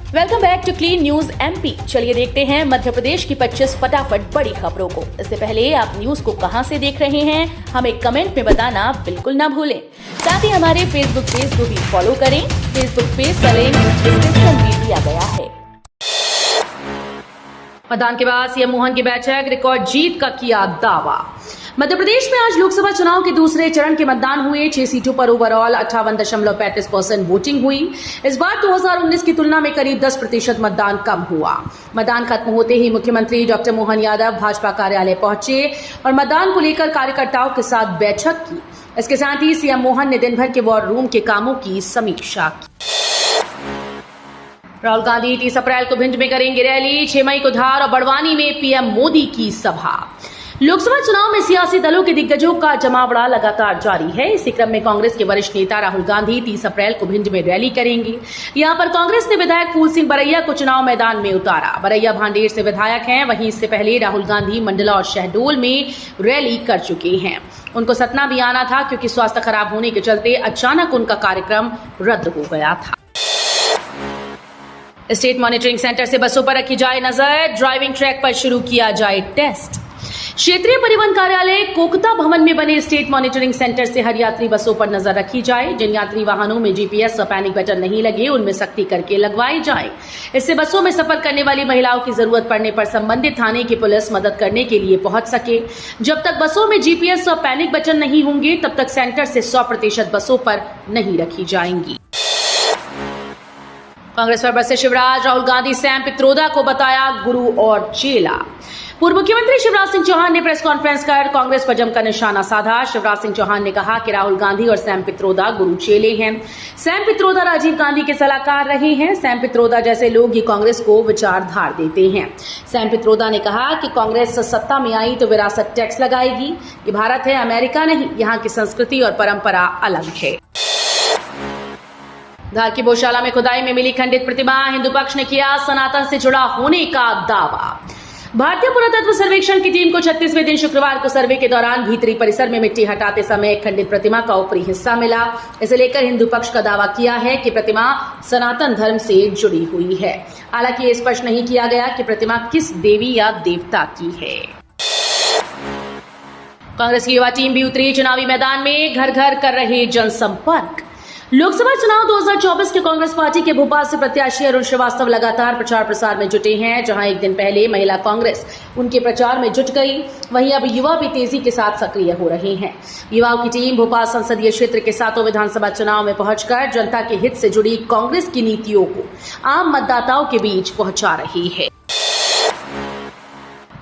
Welcome back to Clean News MP. चलिए देखते हैं मध्य प्रदेश की 25 फटाफट बड़ी खबरों को। इससे पहले आप न्यूज को कहां से देख रहे हैं, हमें कमेंट में बताना बिल्कुल ना भूलें। साथ ही हमारे फेसबुक पेज को भी फॉलो करें। फेसबुक पेज का लिंक डिस्क्रिप्शन में दिया गया है। मतदान के बाद सीएम मोहन की बैठक, रिकॉर्ड जीत का किया दावा। मध्य प्रदेश में आज लोकसभा चुनाव के दूसरे चरण के मतदान हुए। 6 सीटों पर ओवरऑल 58.35% वोटिंग हुई। इस बार 2019 की तुलना में करीब 10% मतदान कम हुआ। मतदान खत्म होते ही मुख्यमंत्री डॉक्टर मोहन यादव भाजपा कार्यालय पहुंचे और मतदान को लेकर कार्यकर्ताओं के साथ बैठक की। इसके साथ ही सीएम मोहन ने दिन भर के वॉर रूम के कामों की समीक्षा की। राहुल गांधी 30 अप्रैल को भिंड में करेंगे रैली। 6 मई को धार और बड़वानी में पीएम मोदी की सभा। लोकसभा चुनाव में सियासी दलों के दिग्गजों का जमावड़ा लगातार जारी है। इसी क्रम में कांग्रेस के वरिष्ठ नेता राहुल गांधी 30 अप्रैल को भिंड में रैली करेंगे। यहां पर कांग्रेस ने विधायक फूल सिंह बरैया को चुनाव मैदान में उतारा। बरैया भांडेर से विधायक हैं। वहीं इससे पहले राहुल गांधी मंडला और शहडोल में रैली कर चुके हैं। उनको सतना भी आना था, क्योंकि स्वास्थ्य खराब होने के चलते अचानक उनका कार्यक्रम रद्द हो गया था। स्टेट मॉनिटरिंग सेंटर से बसों पर रखी जाए नजर। ड्राइविंग ट्रैक पर शुरू किया जाए टेस्ट। क्षेत्रीय परिवहन कार्यालय कोकता भवन में बने स्टेट मॉनिटरिंग सेंटर से हर यात्री बसों पर नजर रखी जाए। जिन यात्री वाहनों में जीपीएस और पैनिक बटन नहीं लगे, उनमें सख्ती करके लगवाए जाए। इससे बसों में सफर करने वाली महिलाओं की जरूरत पड़ने पर संबंधित थाने की पुलिस मदद करने के लिए पहुंच सके। जब तक बसों में जीपीएस और पैनिक बटन नहीं होंगे, तब तक सेंटर से 100% बसों पर नहीं रखी जाएंगी। कांग्रेस पर बसे शिवराज, राहुल गांधी सैम पित्रोदा को बताया गुरु और चेला। पूर्व मुख्यमंत्री शिवराज सिंह चौहान ने प्रेस कॉन्फ्रेंस कर कांग्रेस पर जमकर निशाना साधा। शिवराज सिंह चौहान ने कहा कि राहुल गांधी और सैम पित्रोदा गुरु चेले हैं। सैम पित्रोदा राजीव गांधी के सलाहकार रहे हैं। सैम पित्रोदा जैसे लोग ही कांग्रेस को विचारधार देते हैं। सैम पित्रोदा ने कहा कि कांग्रेस सत्ता में आई तो विरासत टैक्स लगाएगी। ये भारत है, अमेरिका नहीं। यहाँ की संस्कृति और परंपरा अलग है। धार की गौशाला में खुदाई में मिली खंडित प्रतिमा। हिंदू पक्ष ने किया सनातन से जुड़ा होने का दावा। भारतीय पुरातत्व सर्वेक्षण की टीम को 36वें दिन शुक्रवार को सर्वे के दौरान भीतरी परिसर में मिट्टी हटाते समय एक खंडित प्रतिमा का ऊपरी हिस्सा मिला। इसे लेकर हिंदू पक्ष का दावा किया है कि प्रतिमा सनातन धर्म से जुड़ी हुई है। हालांकि ये स्पष्ट नहीं किया गया कि प्रतिमा किस देवी या देवता की है। कांग्रेस की युवा टीम भी उतरी चुनावी मैदान में। घर घर कर रहे जनसंपर्क। लोकसभा चुनाव 2024 के कांग्रेस पार्टी के भोपाल से प्रत्याशी अरुण श्रीवास्तव लगातार प्रचार प्रसार में जुटे हैं। जहां एक दिन पहले महिला कांग्रेस उनके प्रचार में जुट गई, वहीं अब युवा भी तेजी के साथ सक्रिय हो रहे हैं। युवाओं की टीम भोपाल संसदीय क्षेत्र के 7 विधानसभा चुनाव में पहुंचकर जनता के हित से जुड़ी कांग्रेस की नीतियों को आम मतदाताओं के बीच पहुंचा रही है।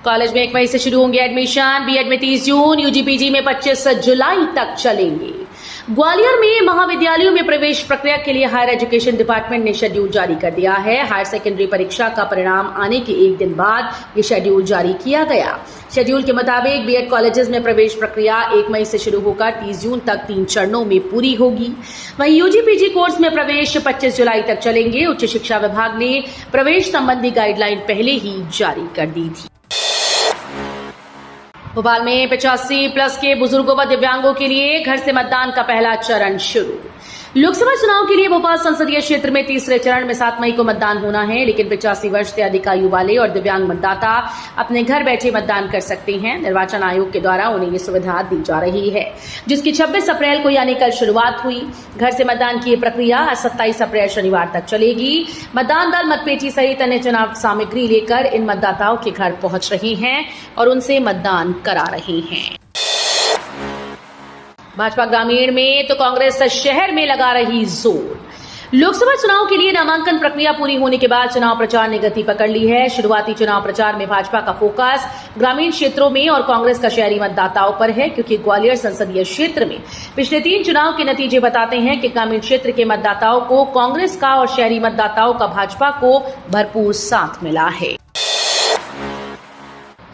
कॉलेज में 1 मई से शुरू होंगे एडमिशन। बीएड में 30 जून, यूजीपीजी में 25 जुलाई तक चलेंगे। ग्वालियर में महाविद्यालयों में प्रवेश प्रक्रिया के लिए हायर एजुकेशन डिपार्टमेंट ने शेड्यूल जारी कर दिया है। हायर सेकेंडरी परीक्षा का परिणाम आने के एक दिन बाद ये शेड्यूल जारी किया गया। शेड्यूल के मुताबिक बीएड कॉलेजेस में प्रवेश प्रक्रिया 1 मई से शुरू होकर 30 जून तक 3 चरणों में पूरी होगी। वहीं यूजीपीजी कोर्स में प्रवेश 25 जुलाई तक चलेंगे। उच्च शिक्षा विभाग ने प्रवेश संबंधी गाइडलाइन पहले ही जारी कर दी थी। भोपाल में 85+ के बुजुर्गों व दिव्यांगों के लिए घर से मतदान का पहला चरण शुरू। लोकसभा चुनाव के लिए भोपाल संसदीय क्षेत्र में तीसरे चरण में 7 मई को मतदान होना है, लेकिन 85 वर्ष से अधिक आयु वाले और दिव्यांग मतदाता अपने घर बैठे मतदान कर सकते हैं। निर्वाचन आयोग के द्वारा उन्हें ये सुविधा दी जा रही है, जिसकी 26 अप्रैल को यानी कल शुरुआत हुई। घर से मतदान की प्रक्रिया 27 अप्रैल शनिवार तक चलेगी। मतदान दल मतपेटी सहित अन्य चुनाव सामग्री लेकर इन मतदाताओं के घर पहुंच रहे हैं और उनसे मतदान करा रहे हैं। भाजपा ग्रामीण में तो कांग्रेस शहर में लगा रही जोर। लोकसभा चुनाव के लिए नामांकन प्रक्रिया पूरी होने के बाद चुनाव प्रचार ने गति पकड़ ली है। शुरुआती चुनाव प्रचार में भाजपा का फोकस ग्रामीण क्षेत्रों में और कांग्रेस का शहरी मतदाताओं पर है, क्योंकि ग्वालियर संसदीय क्षेत्र में पिछले 3 चुनाव के नतीजे बताते हैं कि ग्रामीण क्षेत्र के मतदाताओं को कांग्रेस का और शहरी मतदाताओं का भाजपा को भरपूर साथ मिला है।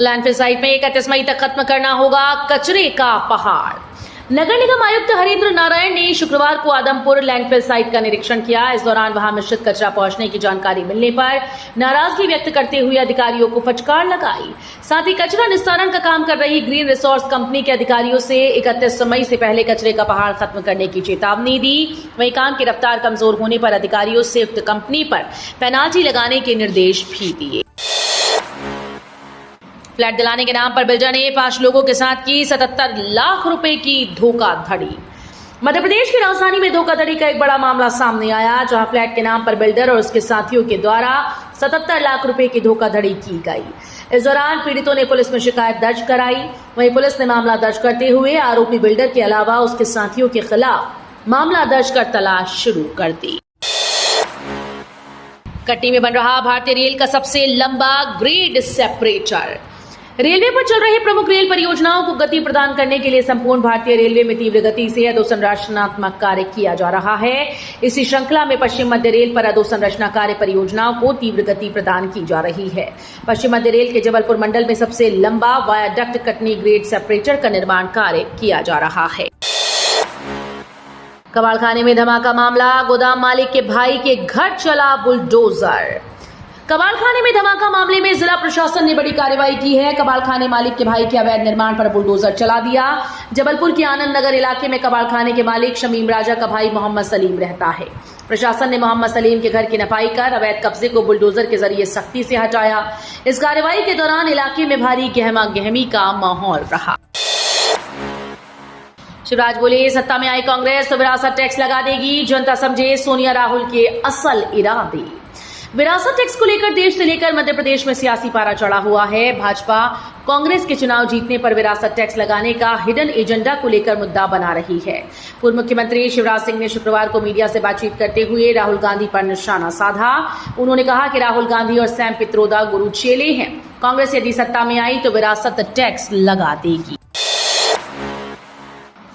लैंडफिल साइट में 31 मई तक खत्म करना होगा कचरे का पहाड़। नगर निगम आयुक्त हरेंद्र नारायण ने शुक्रवार को आदमपुर लैंडफिल साइट का निरीक्षण किया। इस दौरान वहां मिश्रित कचरा पहुंचने की जानकारी मिलने पर नाराजगी व्यक्त करते हुए अधिकारियों को फटकार लगाई। साथ ही कचरा निस्तारण का काम कर रही ग्रीन रिसोर्स कंपनी के अधिकारियों से 31 मई से पहले कचरे का पहाड़ खत्म करने की चेतावनी दी। वहीं काम की रफ्तार कमजोर होने पर अधिकारियों से उक्त कंपनी पर पेनाल्टी लगाने के निर्देश भी दिए। फ्लैट दिलाने के नाम पर बिल्डर ने 5 लोगों के साथ की 77 लाख रुपए की धोखाधड़ी। मध्य प्रदेश की राजधानी में धोखाधड़ी का एक बड़ा मामला सामने आया, जहां फ्लैट के नाम पर बिल्डर और उसके साथियों के द्वारा 77 लाख रुपए की धोखाधड़ी की गई। इस दौरान पीड़ितों ने पुलिस में शिकायत दर्ज कराई। वहीं पुलिस ने मामला दर्ज करते हुए आरोपी बिल्डर के अलावा उसके साथियों के खिलाफ मामला दर्ज कर तलाश शुरू कर दी। कटनी में बन रहा भारतीय रेल का सबसे लंबा ग्रेड सेपरेटर। रेलवे पर चल रही प्रमुख रेल परियोजनाओं को गति प्रदान करने के लिए संपूर्ण भारतीय रेलवे में तीव्र गति से अधोसंरचनात्मक कार्य किया जा रहा है। इसी श्रृंखला में पश्चिम मध्य रेल पर अधोसंरचना कार्य परियोजनाओं को तीव्र गति प्रदान की जा रही है। पश्चिम मध्य रेल के जबलपुर मंडल में सबसे लंबा वायाडक्ट कटनी ग्रेड सेपरेटर का निर्माण कार्य किया जा रहा है। कबाड़खाने में धमाका मामला, गोदाम मालिक के भाई के घर चला बुलडोजर। कबाड़खाने में धमाका मामले में जिला प्रशासन ने बड़ी कार्रवाई की है। कबाड़खाने मालिक के भाई के अवैध निर्माण पर बुलडोजर चला दिया। जबलपुर के आनंद नगर इलाके में कबाड़खाने के मालिक शमीम राजा का भाई मोहम्मद सलीम रहता है। प्रशासन ने मोहम्मद सलीम के घर की नफाई कर अवैध कब्जे को बुलडोजर के जरिए सख्ती से हटाया। इस कार्रवाई के दौरान इलाके में भारी गहमा गहमी का माहौल रहा। शिवराज बोले, सत्ता में आई कांग्रेस तो विरासत टैक्स लगा देगी। जनता समझे सोनिया राहुल के असल इरादे। विरासत टैक्स को लेकर देश से लेकर मध्य प्रदेश में सियासी पारा चढ़ा हुआ है। भाजपा कांग्रेस के चुनाव जीतने पर विरासत टैक्स लगाने का हिडन एजेंडा को लेकर मुद्दा बना रही है। पूर्व मुख्यमंत्री शिवराज सिंह ने शुक्रवार को मीडिया से बातचीत करते हुए राहुल गांधी पर निशाना साधा। उन्होंने कहा कि राहुल गांधी और सैम पित्रोदा गुरु चेले हैं। कांग्रेस यदि सत्ता में आई तो विरासत टैक्स लगा देगी।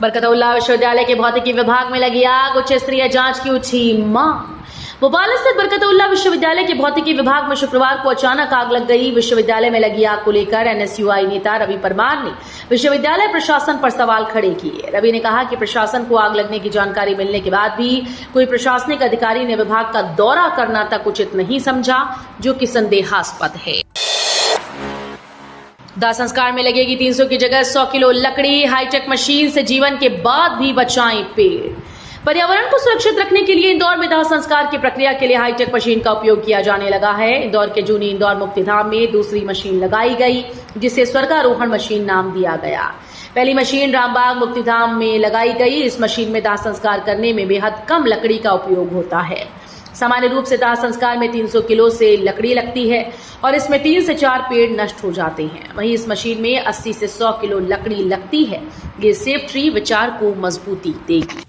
बरकतउल्लाह विश्वविद्यालय के भौतिकी विभाग में लगी आग, उच्च स्तरीय जांच की उठी मांग। भोपाल स्थित बरकतउल्लाह विश्वविद्यालय के भौतिकी विभाग में शुक्रवार को अचानक आग लग गई। विश्वविद्यालय में लगी आग को लेकर एनएसयूआई नेता रवि परमार ने विश्वविद्यालय प्रशासन पर सवाल खड़े किए। रवि ने कहा कि प्रशासन को आग लगने की जानकारी मिलने के बाद भी कोई प्रशासनिक अधिकारी ने विभाग का दौरा करना तक उचित नहीं समझा, जो कि संदेहास्पद है। दाह संस्कार में लगेगी 300 की जगह 100 किलो लकड़ी। हाईटेक मशीन से जीवन के बाद भी बचाएं पेड़। पर्यावरण को सुरक्षित रखने के लिए इंदौर में दाह संस्कार की प्रक्रिया के लिए हाईटेक मशीन का उपयोग किया जाने लगा है। इंदौर के जूनी इंदौर मुक्तिधाम में दूसरी मशीन लगाई गई, जिसे स्वर्गारोहण मशीन नाम दिया गया। पहली मशीन रामबाग मुक्तिधाम में लगाई गई। इस मशीन में दाह संस्कार करने में बेहद कम लकड़ी का उपयोग होता है। सामान्य रूप से दाह संस्कार में 300 किलो से लकड़ी लगती है और इसमें 3 से 4 पेड़ नष्ट हो जाते हैं। वहीं इस मशीन में 80 से 100 किलो लकड़ी लगती है। ये सेफ ट्री विचार को मजबूती देगी।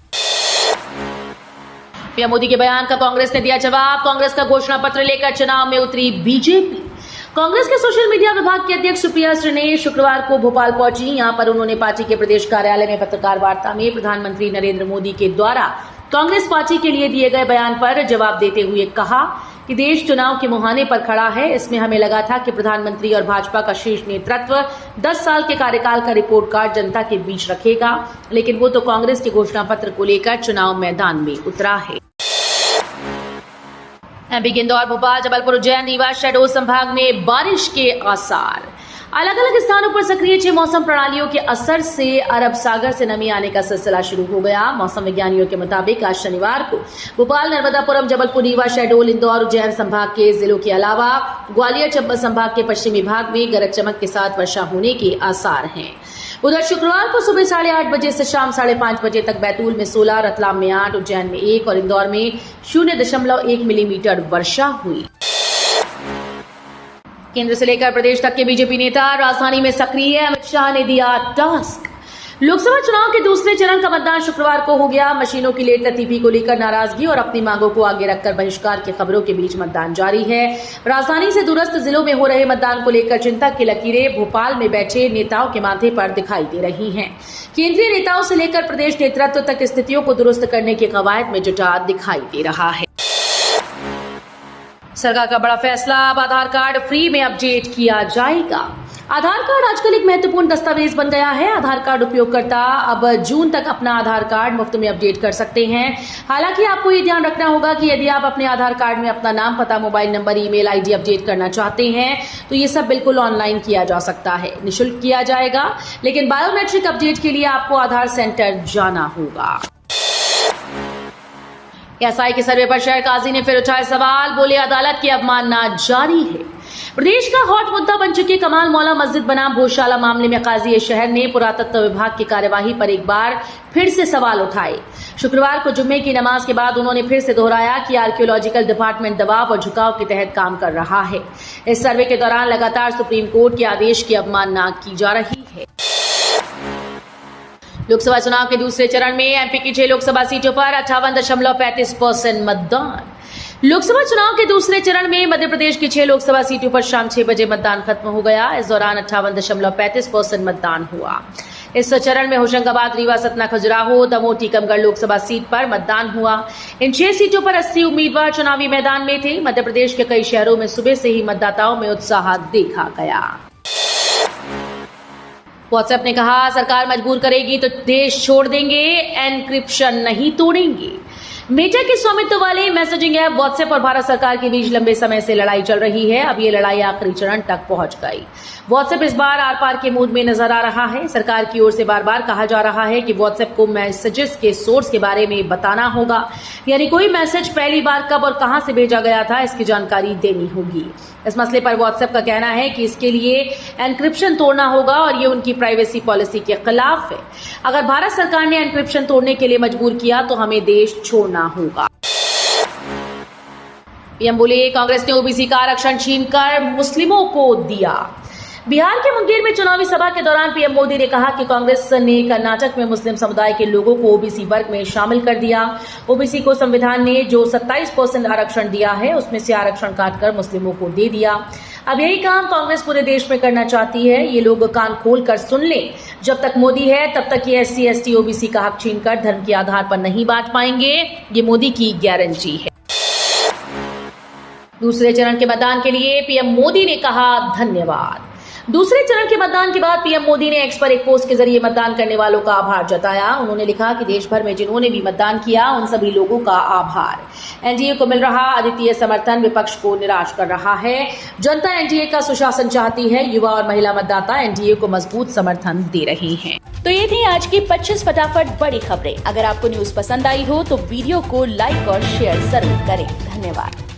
पीएम मोदी के बयान का कांग्रेस ने दिया जवाब। कांग्रेस का घोषणा पत्र लेकर चुनाव में उतरी बीजेपी। कांग्रेस के सोशल मीडिया विभाग की अध्यक्ष सुप्रिया श्रीने शुक्रवार को भोपाल पहुंची। यहां पर उन्होंने पार्टी के प्रदेश कार्यालय में पत्रकार वार्ता में प्रधानमंत्री नरेंद्र मोदी के द्वारा कांग्रेस पार्टी के लिए दिए गए बयान पर जवाब देते हुए कहा कि देश चुनाव के मुहाने पर खड़ा है। इसमें हमें लगा था कि प्रधानमंत्री और भाजपा का शीर्ष नेतृत्व 10 साल के कार्यकाल का रिपोर्ट कार्ड जनता के बीच रखेगा, लेकिन वो तो कांग्रेस के घोषणा पत्र को लेकर चुनाव मैदान में उतरा है। एमपी के इंदौर, भोपाल, जबलपुर, उज्जैन, रीवा, शहडोल संभाग में बारिश के आसार। अलग अलग स्थानों पर सक्रिय 6 मौसम प्रणालियों के असर से अरब सागर से नमी आने का सिलसिला शुरू हो गया। मौसम विज्ञानियों के मुताबिक आज शनिवार को भोपाल, नर्मदापुरम, जबलपुर, रीवा, शहडोल, इंदौर, उज्जैन संभाग के जिलों के अलावा ग्वालियर, चंबल संभाग के पश्चिमी भाग में गरज चमक के साथ वर्षा होने के आसार हैं। उधर शुक्रवार को सुबह 8:30 बजे से शाम 5:30 बजे तक बैतूल में 16, रतलाम में 8, उज्जैन में 1 और इंदौर में 0.1 मिलीमीटर वर्षा हुई। केंद्र से लेकर प्रदेश तक के बीजेपी नेता राजधानी में सक्रिय। अमित शाह ने दिया टास्क। लोकसभा चुनाव के दूसरे चरण का मतदान शुक्रवार को हो गया। मशीनों की लेट लतीफी को लेकर नाराजगी और अपनी मांगों को आगे रखकर बहिष्कार की खबरों के बीच मतदान जारी है। राजधानी से दूरस्थ जिलों में हो रहे मतदान को लेकर चिंता की लकीरें भोपाल में बैठे नेताओं के माथे पर दिखाई दे रही हैं। केंद्रीय नेताओं से लेकर प्रदेश नेतृत्व तक स्थितियों को दुरुस्त करने की कवायद में जुटा दिखाई दे रहा है। सरकार का बड़ा फैसला, अब आधार कार्ड फ्री में अपडेट किया जाएगा। आधार कार्ड आजकल एक महत्वपूर्ण दस्तावेज बन गया है। आधार कार्ड उपयोगकर्ता अब जून तक अपना आधार कार्ड मुफ्त में अपडेट कर सकते हैं। हालांकि आपको ये ध्यान रखना होगा कि यदि आप अपने आधार कार्ड में अपना नाम, पता, mobile number, email ID update करना चाहते हैं तो ये सब बिल्कुल ऑनलाइन किया जा सकता है, निःशुल्क किया जाएगा। लेकिन बायोमेट्रिक अपडेट के लिए आपको आधार सेंटर जाना होगा। एसआई के सर्वे पर शहर काजी ने फिर उठाए सवाल, बोले अदालत की अवमानना जारी है। प्रदेश का हॉट मुद्दा बन चुके कमाल मौला मस्जिद बनाम भोजशाला मामले में काजी शहर ने पुरातत्व विभाग की कार्यवाही पर एक बार फिर से सवाल उठाए। शुक्रवार को जुम्मे की नमाज के बाद उन्होंने फिर से दोहराया कि आर्कियोलॉजिकल डिपार्टमेंट दबाव और झुकाव के तहत काम कर रहा है। इस सर्वे के दौरान लगातार सुप्रीम कोर्ट के आदेश की अवमानना की जा रही है। लोकसभा चुनाव के दूसरे चरण में एमपी की 6 लोकसभा सीटों पर 58.35% मतदान। लोकसभा चुनाव के दूसरे चरण में मध्य प्रदेश की 6 लोकसभा सीटों पर शाम 6 बजे मतदान खत्म हो गया। इस दौरान 58.35% मतदान हुआ। इस चरण में होशंगाबाद, रीवा, सतना, खजुराहो, दमोह, टीकमगढ़ लोकसभा सीट पर मतदान हुआ। इन 6 सीटों पर 80 उम्मीदवार चुनावी मैदान में थे। मध्य प्रदेश के कई शहरों में सुबह से ही मतदाताओं में उत्साह देखा गया। व्हाट्सएप ने कहा, सरकार मजबूर करेगी तो देश छोड़ देंगे, एनक्रिप्शन नहीं तोड़ेंगे। मेटा के स्वामित्व वाले मैसेजिंग ऐप व्हाट्सएप और भारत सरकार के बीच लंबे समय से लड़ाई चल रही है। अब ये लड़ाई आखिरी चरण तक पहुंच गई। व्हाट्सएप इस बार आर पार के मूड में नजर आ रहा है। सरकार की ओर से बार बार कहा जा रहा है कि व्हाट्सएप को मैसेजेस के सोर्स के बारे में बताना होगा, यानी कोई मैसेज पहली बार कब और कहां से भेजा गया था इसकी जानकारी देनी होगी। इस मसले पर व्हाट्सएप का कहना है कि इसके लिए एनक्रिप्शन तोड़ना होगा और ये उनकी प्राइवेसी पॉलिसी के खिलाफ है। अगर भारत सरकार ने एनक्रिप्शन तोड़ने के लिए मजबूर किया तो हमें देश छोड़ना होगा। पीएम बोले, कांग्रेस ने ओबीसी का आरक्षण छीनकर मुस्लिमों को दिया। बिहार के मुंगेर में चुनावी सभा के दौरान पीएम मोदी ने कहा कि कांग्रेस ने कर्नाटक में मुस्लिम समुदाय के लोगों को ओबीसी वर्ग में शामिल कर दिया। ओबीसी को संविधान ने जो 27% आरक्षण दिया है उसमें से आरक्षण काटकर मुस्लिमों को दे दिया। अब यही काम कांग्रेस पूरे देश में करना चाहती है। ये लोग कान खोल कर सुन लें, जब तक मोदी है तब तक ये SC ST ओबीसी का हक छीनकर धर्म के आधार पर नहीं बांट पाएंगे। ये मोदी की गारंटी है। दूसरे चरण के मतदान के लिए पीएम मोदी ने कहा धन्यवाद। दूसरे चरण के मतदान के बाद पीएम मोदी ने एक्स पर एक पोस्ट के जरिए मतदान करने वालों का आभार जताया। उन्होंने लिखा कि देश भर में जिन्होंने भी मतदान किया उन सभी लोगों का आभार। एनडीए को मिल रहा अद्वितीय समर्थन विपक्ष को निराश कर रहा है। जनता एनडीए का सुशासन चाहती है। युवा और महिला मतदाता एनडीए को मजबूत समर्थन दे रहे हैं। तो ये थी आज की 25 फटाफट बड़ी खबरें। अगर आपको न्यूज पसंद आई हो तो वीडियो को लाइक और शेयर जरूर करें। धन्यवाद।